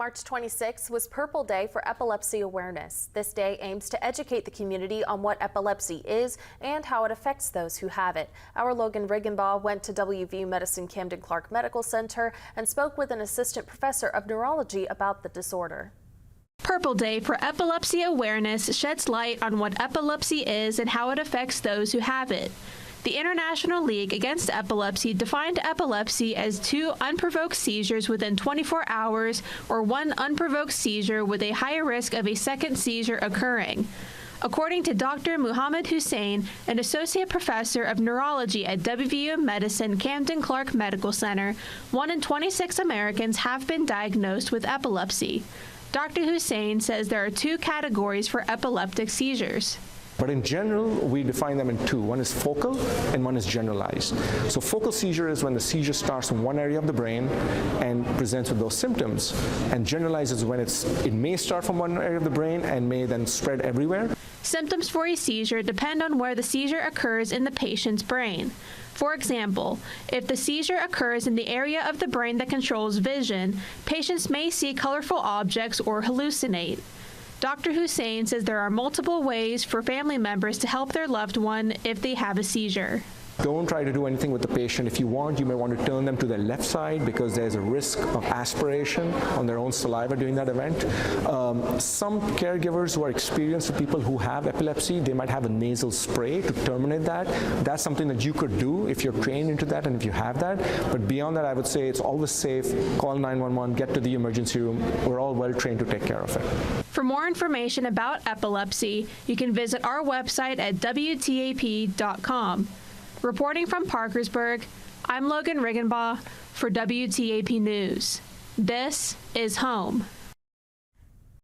March 26 was Purple Day for Epilepsy Awareness. This day aims to educate the community on what epilepsy is and how it affects those who have it. Our Logan Riggenbaugh went to WVU Medicine Camden Clark Medical Center and spoke with an assistant professor of neurology about the disorder. Purple Day for Epilepsy Awareness sheds light on what epilepsy is and how it affects those who have it. The International League Against Epilepsy defined epilepsy as 2 unprovoked seizures within 24 hours or 1 unprovoked seizure with a high risk of a second seizure occurring. According to Dr. Muhammad Hussein, an associate professor of neurology at WVU Medicine Camden Clark Medical Center, 1 in 26 Americans have been diagnosed with epilepsy. Dr. Hussein says there are 2 categories for epileptic seizures. But in general, we define them in 2. One is focal and one is generalized. So focal seizure is when the seizure starts in one area of the brain and presents with those symptoms. And generalized is when it may start from one area of the brain and may then spread everywhere. Symptoms for a seizure depend on where the seizure occurs in the patient's brain. For example, if the seizure occurs in the area of the brain that controls vision, patients may see colorful objects or hallucinate. Dr. Hussein says there are multiple ways for family members to help their loved one if they have a seizure. Don't try to do anything with the patient. If you want, you may want to turn them to their left side because there's a risk of aspiration on their own saliva during that event. Some caregivers who are experienced with people who have epilepsy, they might have a nasal spray to terminate that. That's something that you could do if you're trained into that and if you have that. But beyond that, I would say it's always safe. Call 911, get to the emergency room. We're all well trained to take care of it. For more information about epilepsy, you can visit our website at WTAP.com. Reporting from Parkersburg, I'm Logan Riggenbaugh for WTAP News. This is Home.